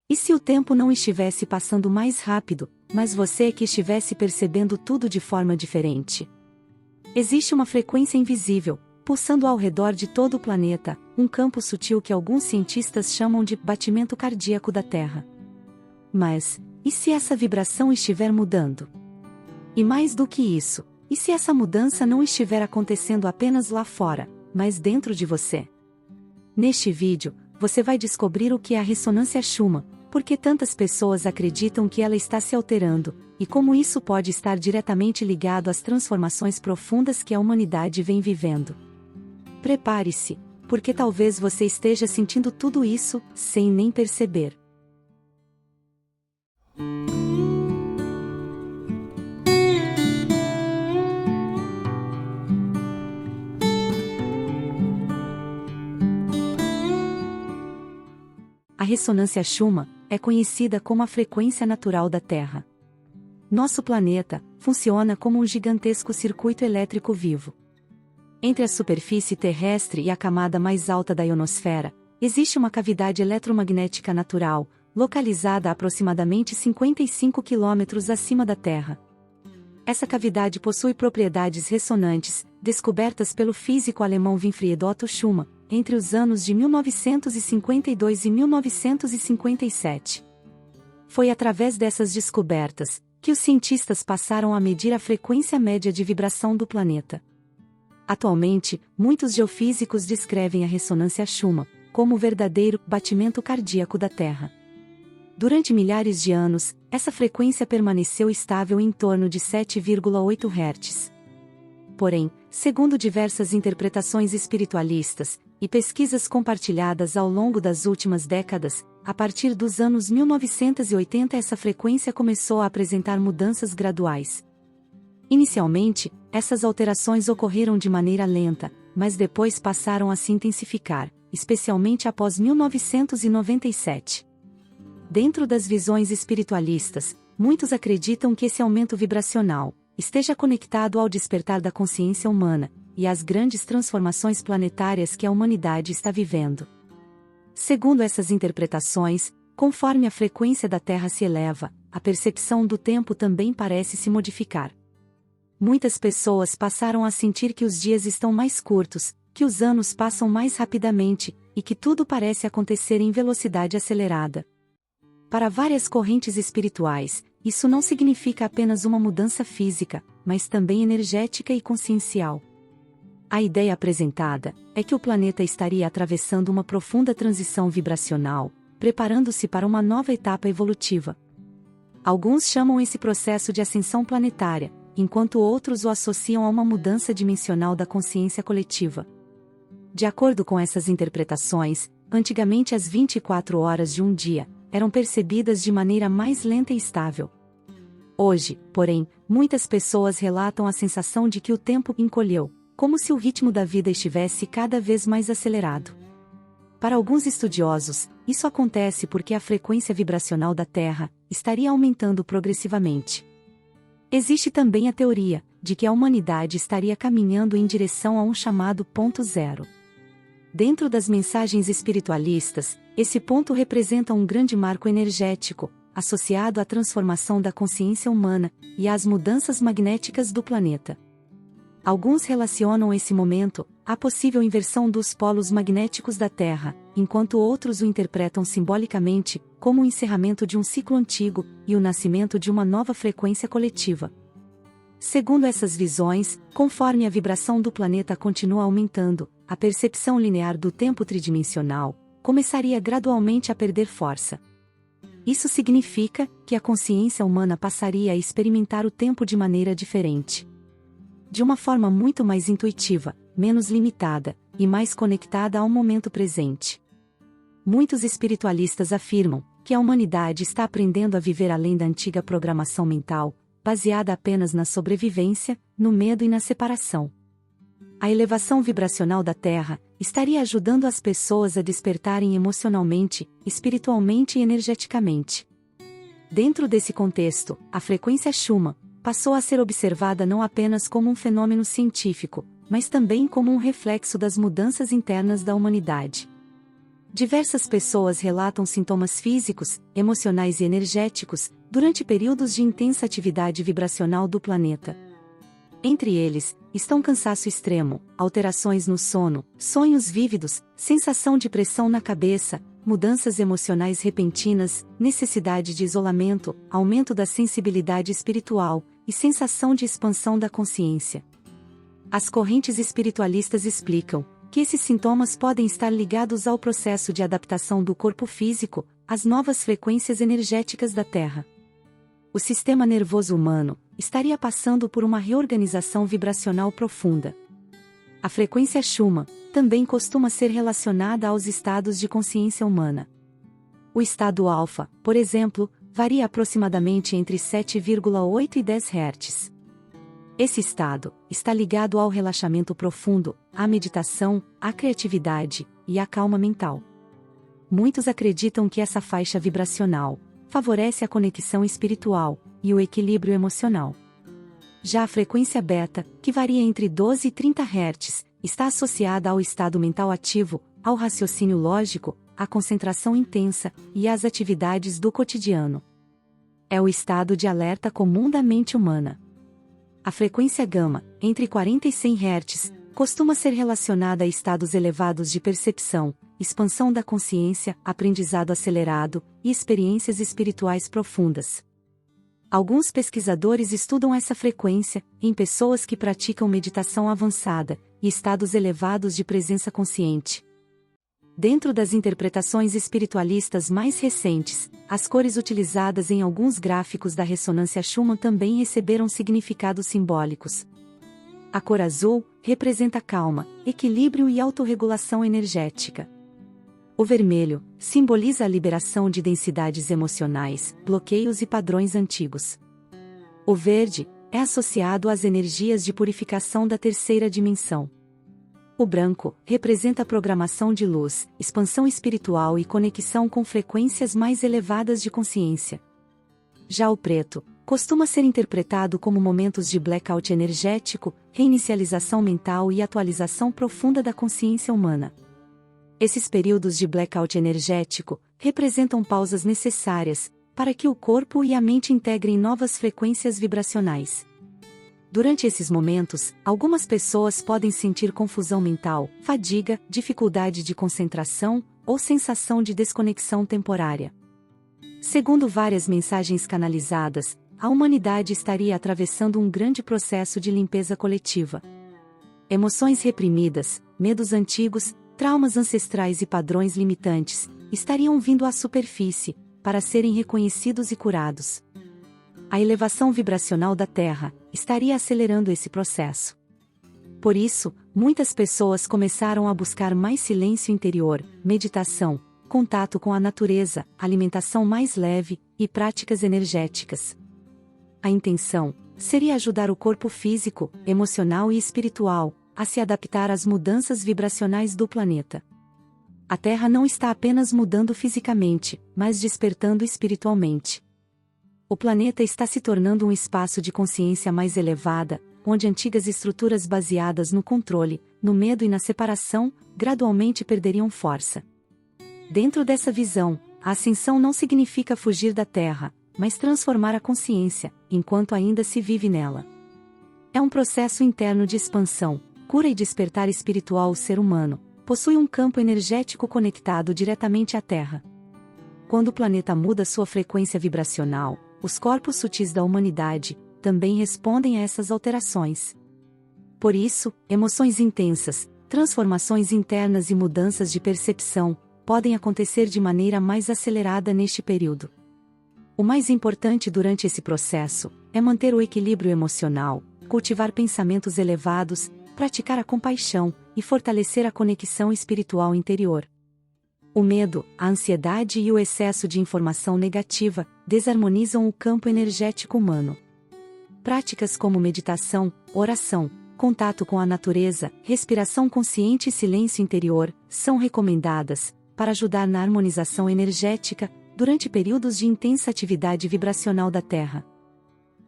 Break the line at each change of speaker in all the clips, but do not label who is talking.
E se o tempo não estivesse passando mais rápido, mas você é que estivesse percebendo tudo de forma diferente? Existe uma frequência invisível, pulsando ao redor de todo o planeta, um campo sutil que alguns cientistas chamam de batimento cardíaco da Terra. Mas, e se essa vibração estiver mudando? E mais do que isso, e se essa mudança não estiver acontecendo apenas lá fora, mas dentro de você? Neste vídeo, você vai descobrir o que é a ressonância Schumann, por que tantas pessoas acreditam que ela está se alterando, e como isso pode estar diretamente ligado às transformações profundas que a humanidade vem vivendo. Prepare-se, porque talvez você esteja sentindo tudo isso, sem nem perceber. A ressonância Schumann é conhecida como a frequência natural da Terra. Nosso planeta funciona como um gigantesco circuito elétrico vivo. Entre a superfície terrestre e a camada mais alta da ionosfera, existe uma cavidade eletromagnética natural, localizada a aproximadamente 55 quilômetros acima da Terra. Essa cavidade possui propriedades ressonantes, descobertas pelo físico alemão Winfried Otto Schumann, entre os anos de 1952 e 1957. Foi através dessas descobertas que os cientistas passaram a medir a frequência média de vibração do planeta. Atualmente, muitos geofísicos descrevem a ressonância Schumann como o verdadeiro batimento cardíaco da Terra. Durante milhares de anos, essa frequência permaneceu estável em torno de 7,8 Hz. Porém, segundo diversas interpretações espiritualistas e pesquisas compartilhadas ao longo das últimas décadas, a partir dos anos 1980 essa frequência começou a apresentar mudanças graduais. Inicialmente, essas alterações ocorreram de maneira lenta, mas depois passaram a se intensificar, especialmente após 1997. Dentro das visões espiritualistas, muitos acreditam que esse aumento vibracional esteja conectado ao despertar da consciência humana e às grandes transformações planetárias que a humanidade está vivendo. Segundo essas interpretações, conforme a frequência da Terra se eleva, a percepção do tempo também parece se modificar. Muitas pessoas passaram a sentir que os dias estão mais curtos, que os anos passam mais rapidamente, e que tudo parece acontecer em velocidade acelerada. Para várias correntes espirituais, isso não significa apenas uma mudança física, mas também energética e consciencial. A ideia apresentada é que o planeta estaria atravessando uma profunda transição vibracional, preparando-se para uma nova etapa evolutiva. Alguns chamam esse processo de ascensão planetária, enquanto outros o associam a uma mudança dimensional da consciência coletiva. De acordo com essas interpretações, antigamente as 24 horas de um dia eram percebidas de maneira mais lenta e estável. Hoje, porém, muitas pessoas relatam a sensação de que o tempo encolheu, como se o ritmo da vida estivesse cada vez mais acelerado. Para alguns estudiosos, isso acontece porque a frequência vibracional da Terra estaria aumentando progressivamente. Existe também a teoria de que a humanidade estaria caminhando em direção a um chamado ponto zero. Dentro das mensagens espiritualistas, esse ponto representa um grande marco energético, associado à transformação da consciência humana e às mudanças magnéticas do planeta. Alguns relacionam esse momento à possível inversão dos polos magnéticos da Terra, enquanto outros o interpretam simbolicamente como o encerramento de um ciclo antigo e o nascimento de uma nova frequência coletiva. Segundo essas visões, conforme a vibração do planeta continua aumentando, a percepção linear do tempo tridimensional começaria gradualmente a perder força. Isso significa que a consciência humana passaria a experimentar o tempo de maneira diferente. De uma forma muito mais intuitiva, menos limitada, e mais conectada ao momento presente. Muitos espiritualistas afirmam que a humanidade está aprendendo a viver além da antiga programação mental, baseada apenas na sobrevivência, no medo e na separação. A elevação vibracional da Terra estaria ajudando as pessoas a despertarem emocionalmente, espiritualmente e energeticamente. Dentro desse contexto, a frequência Schumann passou a ser observada não apenas como um fenômeno científico, mas também como um reflexo das mudanças internas da humanidade. Diversas pessoas relatam sintomas físicos, emocionais e energéticos durante períodos de intensa atividade vibracional do planeta. Entre eles, estão cansaço extremo, alterações no sono, sonhos vívidos, sensação de pressão na cabeça, mudanças emocionais repentinas, necessidade de isolamento, aumento da sensibilidade espiritual e sensação de expansão da consciência. As correntes espiritualistas explicam que esses sintomas podem estar ligados ao processo de adaptação do corpo físico às novas frequências energéticas da Terra. O sistema nervoso humano estaria passando por uma reorganização vibracional profunda. A frequência Schumann também costuma ser relacionada aos estados de consciência humana. O estado alfa, por exemplo, varia aproximadamente entre 7,8 e 10 Hz. Esse estado está ligado ao relaxamento profundo, à meditação, à criatividade e à calma mental. Muitos acreditam que essa faixa vibracional favorece a conexão espiritual e o equilíbrio emocional. Já a frequência beta, que varia entre 12 e 30 Hz, está associada ao estado mental ativo, ao raciocínio lógico, à concentração intensa e às atividades do cotidiano. É o estado de alerta comum da mente humana. A frequência gama, entre 40 e 100 Hz, costuma ser relacionada a estados elevados de percepção, expansão da consciência, aprendizado acelerado e experiências espirituais profundas. Alguns pesquisadores estudam essa frequência em pessoas que praticam meditação avançada e estados elevados de presença consciente. Dentro das interpretações espiritualistas mais recentes, as cores utilizadas em alguns gráficos da ressonância Schumann também receberam significados simbólicos. A cor azul representa calma, equilíbrio e autorregulação energética. O vermelho simboliza a liberação de densidades emocionais, bloqueios e padrões antigos. O verde é associado às energias de purificação da terceira dimensão. O branco representa a programação de luz, expansão espiritual e conexão com frequências mais elevadas de consciência. Já o preto costuma ser interpretado como momentos de blackout energético, reinicialização mental e atualização profunda da consciência humana. Esses períodos de blackout energético representam pausas necessárias para que o corpo e a mente integrem novas frequências vibracionais. Durante esses momentos, algumas pessoas podem sentir confusão mental, fadiga, dificuldade de concentração ou sensação de desconexão temporária. Segundo várias mensagens canalizadas, a humanidade estaria atravessando um grande processo de limpeza coletiva. Emoções reprimidas, medos antigos, traumas ancestrais e padrões limitantes estariam vindo à superfície para serem reconhecidos e curados. A elevação vibracional da Terra estaria acelerando esse processo. Por isso, muitas pessoas começaram a buscar mais silêncio interior, meditação, contato com a natureza, alimentação mais leve e práticas energéticas. A intenção seria ajudar o corpo físico, emocional e espiritual a se adaptar às mudanças vibracionais do planeta. A Terra não está apenas mudando fisicamente, mas despertando espiritualmente. O planeta está se tornando um espaço de consciência mais elevada, onde antigas estruturas baseadas no controle, no medo e na separação, gradualmente perderiam força. Dentro dessa visão, a ascensão não significa fugir da Terra, mas transformar a consciência, enquanto ainda se vive nela. É um processo interno de expansão, cura e despertar espiritual. O ser humano possui um campo energético conectado diretamente à Terra. Quando o planeta muda sua frequência vibracional, os corpos sutis da humanidade também respondem a essas alterações. Por isso, emoções intensas, transformações internas e mudanças de percepção podem acontecer de maneira mais acelerada neste período. O mais importante durante esse processo é manter o equilíbrio emocional, cultivar pensamentos elevados, praticar a compaixão e fortalecer a conexão espiritual interior. O medo, a ansiedade e o excesso de informação negativa desarmonizam o campo energético humano. Práticas como meditação, oração, contato com a natureza, respiração consciente e silêncio interior são recomendadas para ajudar na harmonização energética durante períodos de intensa atividade vibracional da Terra.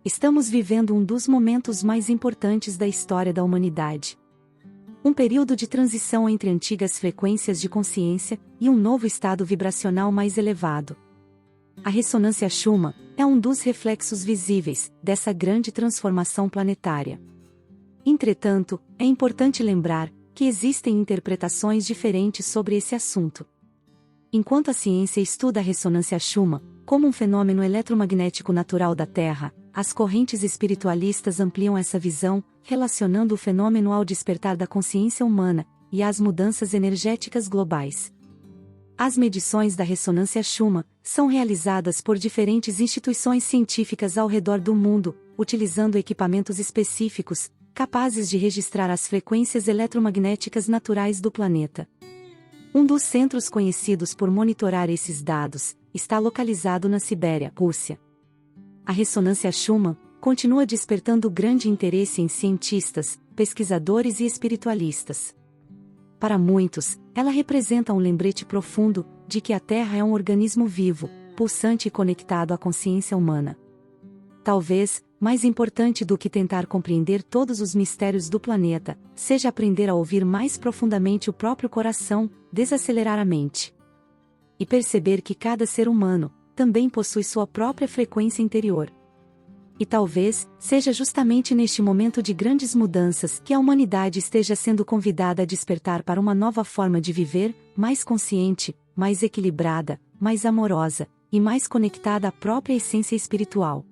Estamos vivendo um dos momentos mais importantes da história da humanidade. Um período de transição entre antigas frequências de consciência e um novo estado vibracional mais elevado. A ressonância Schumann é um dos reflexos visíveis dessa grande transformação planetária. Entretanto, é importante lembrar que existem interpretações diferentes sobre esse assunto. Enquanto a ciência estuda a ressonância Schumann como um fenômeno eletromagnético natural da Terra, as correntes espiritualistas ampliam essa visão, relacionando o fenômeno ao despertar da consciência humana e às mudanças energéticas globais. As medições da ressonância Schumann são realizadas por diferentes instituições científicas ao redor do mundo, utilizando equipamentos específicos, capazes de registrar as frequências eletromagnéticas naturais do planeta. Um dos centros conhecidos por monitorar esses dados está localizado na Sibéria, Rússia. A ressonância Schumann continua despertando grande interesse em cientistas, pesquisadores e espiritualistas. Para muitos, ela representa um lembrete profundo de que a Terra é um organismo vivo, pulsante e conectado à consciência humana. Talvez, mais importante do que tentar compreender todos os mistérios do planeta, seja aprender a ouvir mais profundamente o próprio coração, desacelerar a mente. E perceber que cada ser humano também possui sua própria frequência interior. E talvez seja justamente neste momento de grandes mudanças que a humanidade esteja sendo convidada a despertar para uma nova forma de viver, mais consciente, mais equilibrada, mais amorosa e mais conectada à própria essência espiritual.